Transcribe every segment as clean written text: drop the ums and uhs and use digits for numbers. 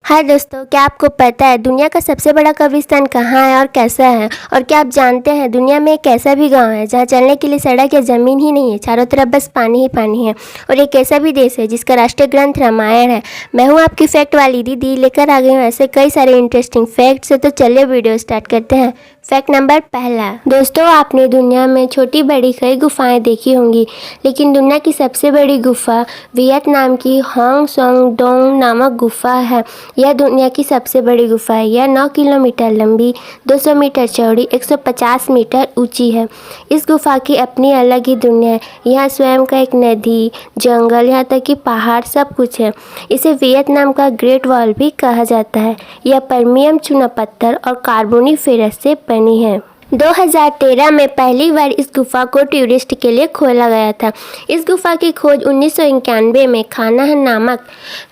हाय दोस्तों, क्या आपको पता है दुनिया का सबसे बड़ा कब्रिस्तान कहाँ है और कैसा है? और क्या आप जानते हैं दुनिया में एक ऐसा भी गांव है जहाँ चलने के लिए सड़क या ज़मीन ही नहीं है, चारों तरफ बस पानी ही पानी है। और एक ऐसा भी देश है जिसका राष्ट्रीय ग्रंथ रामायण है। मैं हूँ आपकी फैक्ट वाली दीदी, लेकर आ गई हूँ ऐसे कई सारे इंटरेस्टिंग फैक्ट्स। तो चलिए वीडियो स्टार्ट करते हैं। फैक्ट नंबर पहला। दोस्तों, आपने दुनिया में छोटी बड़ी कई गुफाएं देखी होंगी, लेकिन दुनिया की सबसे बड़ी गुफा वियतनाम की होंग सोंग डोंग नामक गुफा है। यह दुनिया की सबसे बड़ी गुफा है। यह 9 किलोमीटर लंबी, 200 मीटर चौड़ी, 150 मीटर ऊंची है। इस गुफा की अपनी अलग ही दुनिया है। यहाँ स्वयं का एक नदी, जंगल, यहाँ तक कि पहाड़ सब कुछ है। इसे वियतनाम का ग्रेट वॉल भी कहा जाता है। यह परमियम चूना पत्थर और कार्बोनी फेरस से बनी है। 2013 में पहली बार इस गुफा को टूरिस्ट के लिए खोला गया था। इस गुफा की खोज 1991 में खानाहन नामक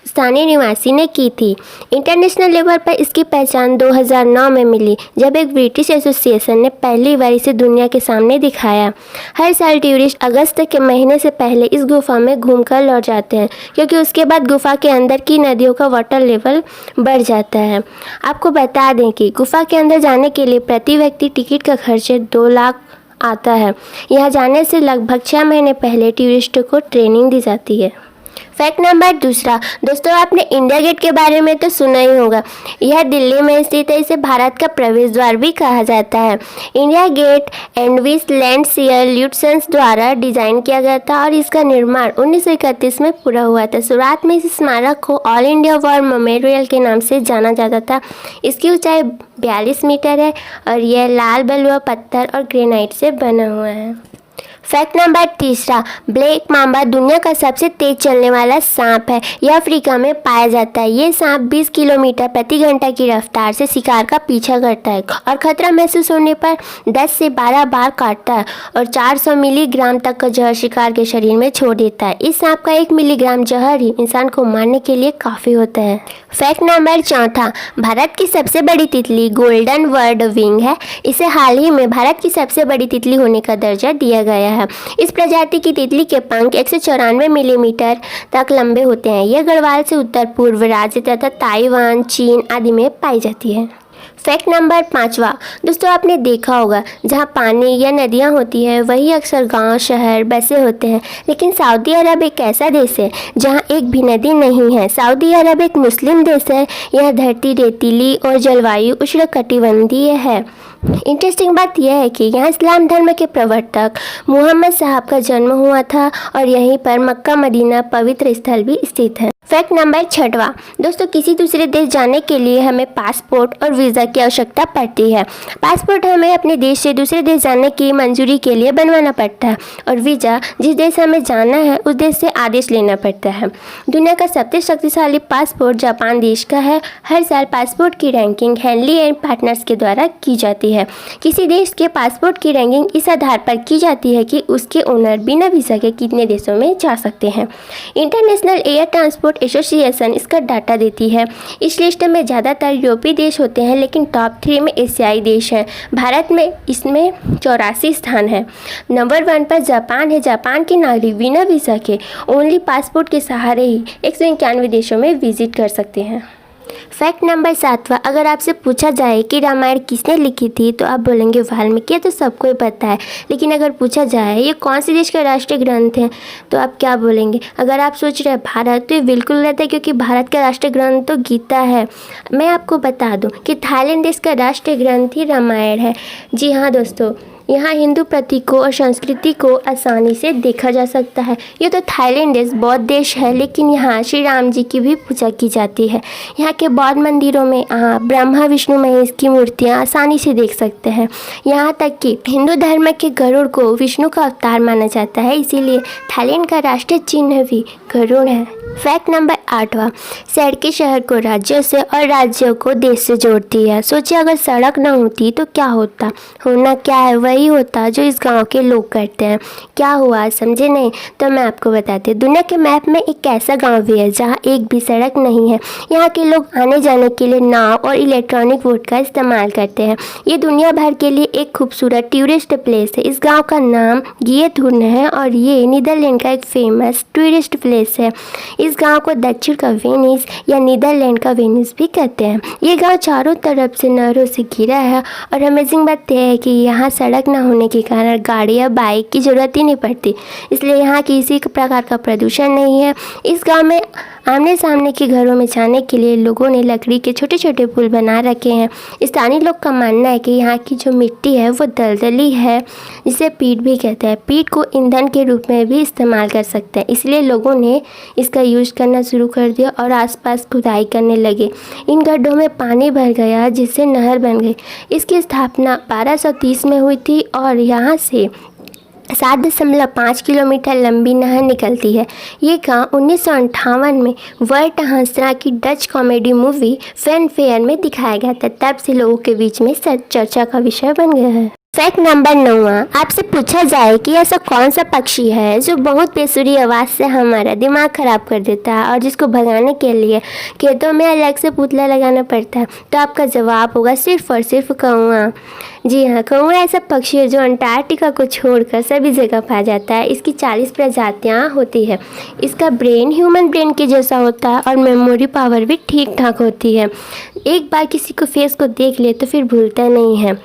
स्थानीय निवासी ने की थी। इंटरनेशनल लेवल पर इसकी पहचान 2009 में मिली, जब एक ब्रिटिश एसोसिएशन ने पहली बार इसे दुनिया के सामने दिखाया। हर साल टूरिस्ट अगस्त के महीने से पहले इस गुफा में घूमकर लौट जाते हैं, क्योंकि उसके बाद गुफा के अंदर की नदियों का वाटर लेवल बढ़ जाता है। आपको बता दें कि गुफा के अंदर जाने के लिए प्रति व्यक्ति टिकट का खर्च 2 लाख आता है। यहाँ जाने से लगभग 6 महीने पहले टूरिस्टों को ट्रेनिंग दी जाती है। फैक्ट नंबर दूसरा। दोस्तों, आपने इंडिया गेट के बारे में तो सुना ही होगा। यह दिल्ली में स्थित है। इसे भारत का प्रवेश द्वार भी कहा जाता है। इंडिया गेट एडविन लैंडसियर ल्यूटसेंस द्वारा डिजाइन किया गया था और इसका निर्माण 1931 में पूरा हुआ था। शुरुआत में इस स्मारक को ऑल इंडिया वॉर मेमोरियल के नाम से जाना जाता था। इसकी ऊंचाई 42 मीटर है और यह लाल बलुआ पत्थर और ग्रेनाइट से बना हुआ है। फैक्ट नंबर तीसरा। ब्लैक मांबा दुनिया का सबसे तेज चलने वाला सांप है। यह अफ्रीका में पाया जाता है। ये सांप 20 किलोमीटर प्रति घंटा की रफ्तार से शिकार का पीछा करता है और खतरा महसूस होने पर 10 से 12 बार काटता है और 400 मिलीग्राम तक का जहर शिकार के शरीर में छोड़ देता है। इस सांप का 1 मिलीग्राम जहर ही इंसान को मारने के लिए काफ़ी होता है। फैक्ट नंबर चौथा। भारत की सबसे बड़ी तितली गोल्डन वर्ड विंग है। इसे हाल ही में भारत की सबसे बड़ी तितली होने का दर्जा दिया गया है। इस प्रजाति की तितली के पंख 194 मिलीमीटर तक लंबे होते हैं। यह गढ़वाल से उत्तर पूर्व राज्य तथा ताइवान, चीन आदि में पाई जाती है। फैक्ट नंबर 5वां। दोस्तों, आपने देखा होगा जहाँ पानी या नदियाँ होती है वही अक्सर गांव, शहर, बसे होते हैं। लेकिन सऊदी अरब एक ऐसा देश है जहाँ एक भी नदी नहीं है। सऊदी अरब एक मुस्लिम देश है। यह धरती रेतीली और जलवायु उष्णकटिबंधीय है। इंटरेस्टिंग बात यह है कि यहाँ इस्लाम धर्म के प्रवर्तक मोहम्मद साहब का जन्म हुआ था और यहीं पर मक्का मदीना पवित्र स्थल भी स्थित है। फैक्ट नंबर 6वां। दोस्तों, किसी दूसरे देश जाने के लिए हमें पासपोर्ट और वीज़ा की आवश्यकता पड़ती है। पासपोर्ट हमें अपने देश से दूसरे देश जाने की मंजूरी के लिए बनवाना पड़ता है और वीज़ा जिस देश हमें जाना है उस देश से आदेश लेना पड़ता है। दुनिया का सबसे शक्तिशाली पासपोर्ट जापान देश का है। हर साल पासपोर्ट की रैंकिंग हेनली एंड पार्टनर्स के द्वारा की जाती है। किसी देश के पासपोर्ट की रैंकिंग इस आधार पर की जाती है कि उसके ओनर बिना वीज़ा के कितने देशों में जा सकते हैं। इंटरनेशनल एयर ट्रांसपोर्ट एसोसिएशन इसका डाटा देती है। इस लिस्ट में ज़्यादातर यूरोपीय देश होते हैं, लेकिन टॉप 3 में एशियाई देश हैं। भारत में इसमें 84 स्थान है। नंबर 1 पर जापान है। जापान के नागरिक बिना वीज़ा के ओनली पासपोर्ट के सहारे ही 191 देशों में विजिट कर सकते हैं। फैक्ट नंबर 7वां। अगर आपसे पूछा जाए कि रामायण किसने लिखी थी तो आप बोलेंगे वाल्मीकि। ये तो सबको ही पता है। लेकिन अगर पूछा जाए ये कौन से देश का राष्ट्रीय ग्रंथ है तो आप क्या बोलेंगे? अगर आप सोच रहे हैं भारत, तो ये बिल्कुल गलत है, क्योंकि भारत का राष्ट्रीय ग्रंथ तो गीता है। मैं आपको बता दूं कि थाईलैंड देश का राष्ट्रीय ग्रंथ ही रामायण है। जी हाँ दोस्तों, यहाँ हिंदू प्रतीकों और संस्कृति को आसानी से देखा जा सकता है। ये तो थाईलैंड देश बौद्ध देश है, लेकिन यहाँ श्री राम जी की भी पूजा की जाती है। यहाँ के बौद्ध मंदिरों में ब्रह्मा विष्णु महेश की मूर्तियाँ आसानी से देख सकते हैं। यहाँ तक कि हिंदू धर्म के गरुड़ को विष्णु का अवतार माना जाता है, इसीलिए थाईलैंड का राष्ट्रीय चिन्ह भी गरुड़ है। फैक्ट नंबर 8वां। सड़कें शहर को राज्यों से और राज्यों को देश से जोड़ती है। सोचिए अगर सड़क ना होती तो क्या होता? होना क्या है? वही होता जो इस गांव के लोग करते हैं। क्या हुआ, समझे नहीं? तो मैं आपको बताती हूँ। दुनिया के मैप में एक ऐसा गांव भी है जहाँ एक भी सड़क नहीं है। यहाँ के लोग आने जाने के लिए नाव और इलेक्ट्रॉनिक बोट का इस्तेमाल करते हैं। ये दुनिया भर के लिए एक खूबसूरत टूरिस्ट प्लेस है। इस गाँव का नाम गियथुर्न है और ये नीदरलैंड का एक फेमस टूरिस्ट प्लेस है। इस गांव को दक्षिण का वेनिस या नीदरलैंड का वेनिस भी कहते हैं। ये गांव चारों तरफ से नहरों से घिरा है और अमेजिंग बात यह है कि यहाँ सड़क न होने के कारण गाड़ी या बाइक की ज़रूरत ही नहीं पड़ती, इसलिए यहाँ किसी प्रकार का प्रदूषण नहीं है। इस गांव में आमने सामने के घरों में जाने के लिए लोगों ने लकड़ी के छोटे छोटे पुल बना रखे हैं। स्थानीय लोग का मानना है कि यहाँ की जो मिट्टी है वो दलदली है, जिसे पीट भी कहते हैं। पीट को ईंधन के रूप में भी इस्तेमाल कर सकते हैं, इसलिए लोगों ने इसका यूज करना शुरू कर दिया और आसपास खुदाई करने लगे। इन गड्ढों में पानी भर गया जिससे नहर बन गई। इसकी स्थापना 1230 में हुई थी और यहाँ से 7.5 किलोमीटर लंबी नहर निकलती है। ये गाँव 1958 में वर्ट हांसरा की Dutch comedy movie fan fair में दिखाया गया था। तब से लोगों के बीच में चर्चा का विषय बन गया है। फैक्ट नंबर 9, आपसे पूछा जाए कि ऐसा कौन सा पक्षी है जो बहुत बेसुरी आवाज़ से हमारा दिमाग ख़राब कर देता है और जिसको भगाने के लिए खेतों में अलग से पुतला लगाना पड़ता है, तो आपका जवाब होगा सिर्फ और सिर्फ कौआ। जी हाँ, कौआ ऐसा पक्षी है जो अंटार्कटिका को छोड़कर सभी जगह पाया जाता है। इसकी 40 प्रजातियाँ होती है। इसका ब्रेन ह्यूमन ब्रेन के जैसा होता है और मेमोरी पावर भी ठीक ठाक होती है। एक बार किसी को फेस को देख ले तो फिर भूलता नहीं है।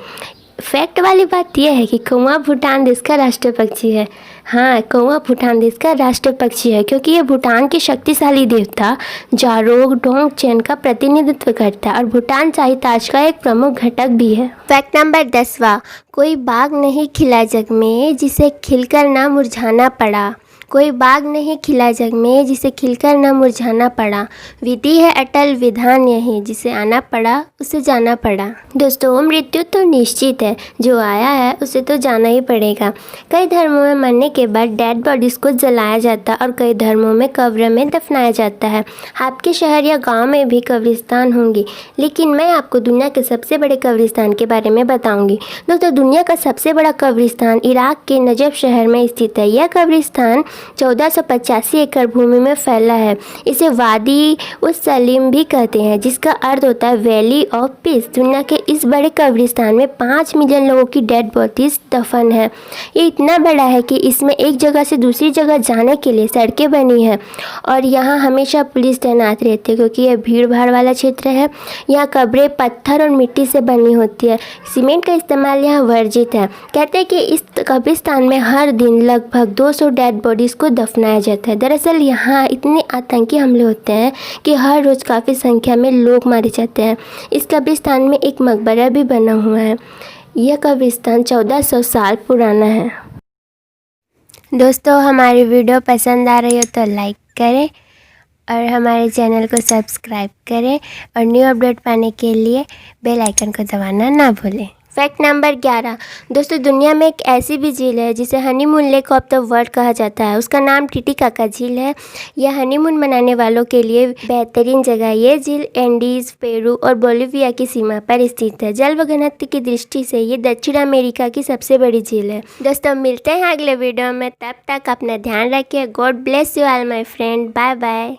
फैक्ट वाली बात यह है कि कौआ भूटान देश का राष्ट्रीय पक्षी है। हाँ, कौआ भूटान देश का राष्ट्रीय पक्षी है क्योंकि ये भूटान के शक्तिशाली देवता जारोग डोंगचेन का प्रतिनिधित्व करता है और भूटान साहित्य का एक प्रमुख घटक भी है। फैक्ट नंबर 10, कोई बाग नहीं खिला जग में जिसे खिलकर ना मुरझाना पड़ा। कोई बाग नहीं खिला जग में जिसे खिलकर न मुरझाना पड़ा। विधि है अटल विधान यही, जिसे आना पड़ा उसे जाना पड़ा। दोस्तों, मृत्यु तो निश्चित है, जो आया है उसे तो जाना ही पड़ेगा। कई धर्मों में मरने के बाद डेड बॉडीज़ को जलाया जाता है और कई धर्मों में कब्र में दफनाया जाता है। आपके शहर या गाँव में भी कब्रिस्तान होंगी, लेकिन मैं आपको दुनिया के सबसे बड़े कब्रिस्तान के बारे में बताऊँगी। दोस्तों, दुनिया का सबसे बड़ा कब्रिस्तान इराक के नजफ शहर में स्थित है। यह कब्रिस्तान 1485 एकड़ भूमि में फैला है। इसे वादी उस सलीम भी कहते हैं, जिसका अर्थ होता है वैली ऑफ पीस। दुनिया के इस बड़े कब्रिस्तान में 5 मिलियन लोगों की डेड बॉडीज दफन है। ये इतना बड़ा है कि इसमें एक जगह से दूसरी जगह जाने के लिए सड़कें बनी हैं और यहाँ हमेशा पुलिस तैनात रहती है क्योंकि यह भीड़ भाड़ वाला क्षेत्र है। यहाँ कब्रें पत्थर और मिट्टी से बनी होती है। सीमेंट का इस्तेमाल यहाँ वर्जित है। कहते हैं कि इस कब्रिस्तान में हर दिन लगभग 200 डेड बॉडीज को दफनाया जाता है। दरअसल यहाँ इतने आतंकी हमले होते हैं कि हर रोज़ काफ़ी संख्या में लोग मारे जाते हैं। इस कब्रिस्तान में एक मकबरा भी बना हुआ है। यह कब्रिस्तान 1400 साल पुराना है। दोस्तों, हमारी वीडियो पसंद आ रही हो तो लाइक करें और हमारे चैनल को सब्सक्राइब करें और न्यू अपडेट पाने के लिए बेल आइकन को दबाना ना भूलें। फैक्ट नंबर 11, दोस्तों, दुनिया में एक ऐसी भी झील है जिसे honeymoon lake of the world कहा जाता है। उसका नाम टिटिकाका झील है। यह हनीमून मनाने वालों के लिए बेहतरीन जगह है। ये झील एंडीज़, पेरू और बोलिविया की सीमा पर स्थित है। जल व घनत्व की दृष्टि से ये दक्षिण अमेरिका की सबसे बड़ी झील है। दोस्तों, मिलते हैं अगले वीडियो में। तब तक अपना ध्यान रखिए। God bless you all my friend. Bye bye.